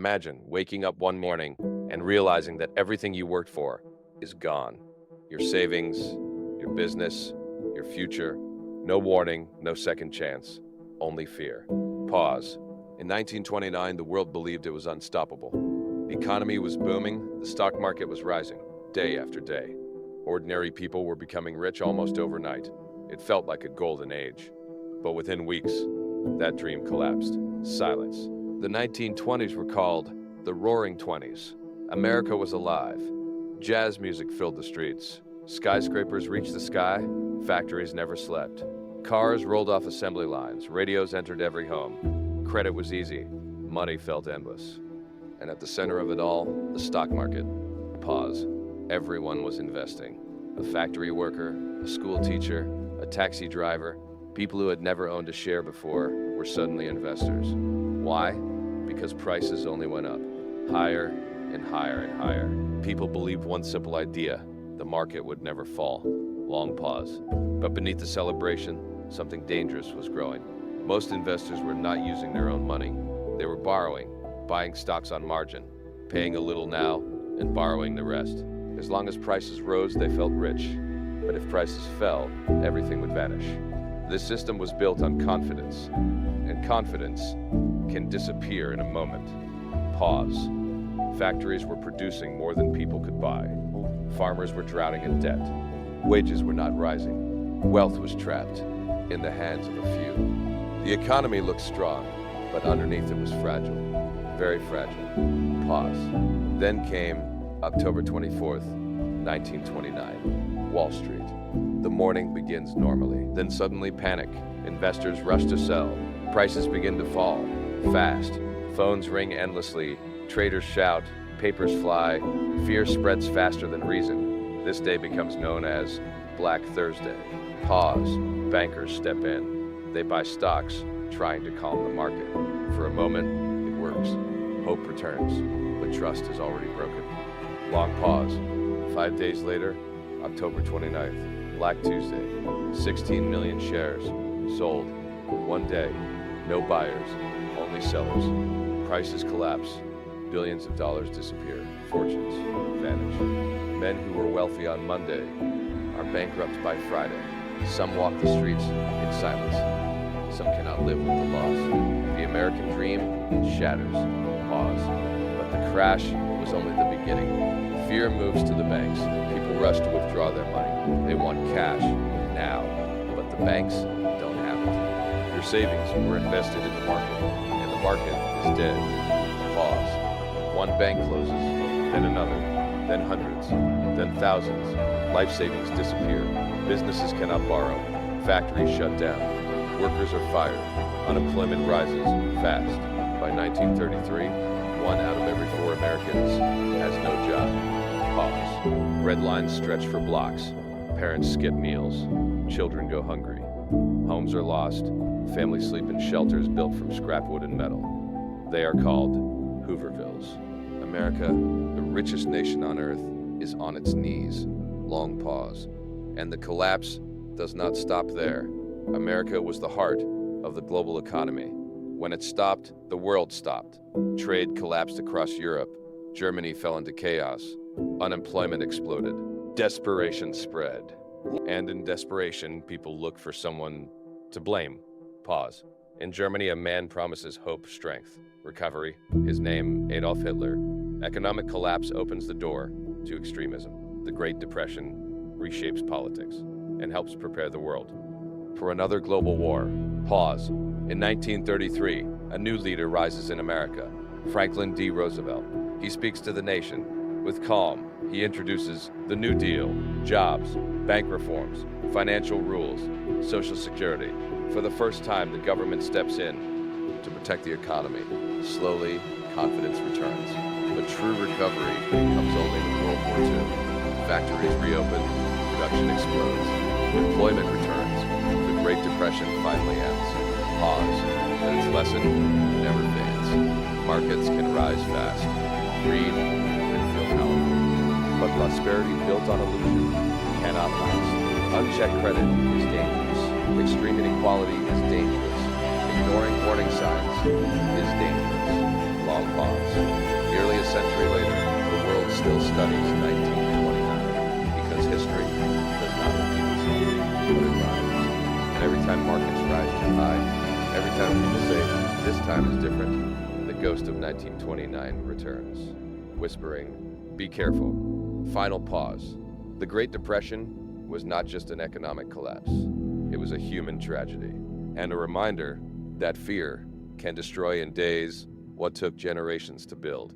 Imagine waking up one morning and realizing that everything you worked for is gone. Your savings, your business, your future. No warning, no second chance, only fear. Pause. In 1929, the world believed it was unstoppable. The economy was booming, the stock market was rising, day after day. Ordinary people were becoming rich almost overnight. It felt like a golden age. But within weeks, that dream collapsed. Silence. The 1920s were called the Roaring Twenties. America was alive. Jazz music filled the streets. Skyscrapers reached the sky. Factories never slept. Cars rolled off assembly lines. Radios entered every home. Credit was easy. Money felt endless. And at the center of it all, the stock market. Pause. Everyone was investing. A factory worker, a school teacher, a taxi driver, people who had never owned a share before were suddenly investors. Why? Because prices only went up, higher and higher and higher. People believed one simple idea: the market would never fall. Long pause. But beneath the celebration, something dangerous was growing. Most investors were not using their own money. They were borrowing, buying stocks on margin, paying a little now and borrowing the rest. As long as prices rose, they felt rich. But if prices fell, everything would vanish. This system was built on confidence, and confidence can disappear in a moment. Pause. Factories were producing more than people could buy. Farmers were drowning in debt. Wages were not rising. Wealth was trapped in the hands of a few. The economy looked strong, but underneath it was fragile. Very fragile. Pause. Then came October 24th, 1929. Wall Street. The morning begins normally. Then suddenly panic. Investors rush to sell. Prices begin to fall. Fast. Phones ring endlessly. Traders shout. Papers fly. Fear spreads faster than reason. This day becomes known as Black Thursday. Pause. Bankers step in. They buy stocks, trying to calm the market. For a moment, it works. Hope returns, but trust is already broken. Long pause. 5 days later, October 29th, Black Tuesday. 16 million shares sold. One day, no buyers, only sellers. Prices collapse. Billions of dollars disappear. Fortunes vanish. Men who were wealthy on Monday are bankrupt by Friday. Some walk the streets in silence. Some cannot live with the loss. The American dream shatters. Pause. But the crash was only the beginning. Fear moves to the banks. People rush to withdraw their money. They want cash now. But the banks don't have it. Your savings were invested in the market, and the market is dead. Pause. One bank closes, then another, then hundreds, then thousands. Life savings disappear. Businesses cannot borrow. Factories shut down. Workers are fired. Unemployment rises fast. By 1933, 1 out of every 4 Americans has no job. Pause. Red lines stretch for blocks. Parents skip meals. Children go hungry. Homes are lost. Families sleep in shelters built from scrap wood and metal. They are called Hoovervilles. America, the richest nation on earth, is on its knees. Long pause. And the collapse does not stop there. America was the heart of the global economy. When it stopped, the world stopped. Trade collapsed across Europe. Germany fell into chaos. Unemployment exploded. Desperation spread. And in desperation, people look for someone to blame. Pause. In Germany, a man promises hope, strength, recovery. His name, Adolf Hitler. Economic collapse opens the door to extremism. The Great Depression reshapes politics and helps prepare the world for another global war. Pause. In 1933, a new leader rises in America, Franklin D. Roosevelt. He speaks to the nation. With calm, he introduces the New Deal, jobs, bank reforms, financial rules, Social Security. For the first time, the government steps in to protect the economy. Slowly, confidence returns. But true recovery comes only with World War II. Factories reopen, production explodes, employment returns, the Great Depression finally ends. Pause, and its lesson never fades. Markets can rise fast, greed can feel powerful, but prosperity built on illusion cannot last. Unchecked credit is dangerous. Extreme inequality is dangerous. Ignoring warning signs is dangerous. long pause. Nearly a century later, the world still studies 1929 because history does not repeat itself, but it rhymes. And every time markets rise too high, every time people say, this time is different, the ghost of 1929 returns, whispering, be careful. Final pause. The Great Depression was not just an economic collapse. It was a human tragedy, and a reminder that fear can destroy in days what took generations to build.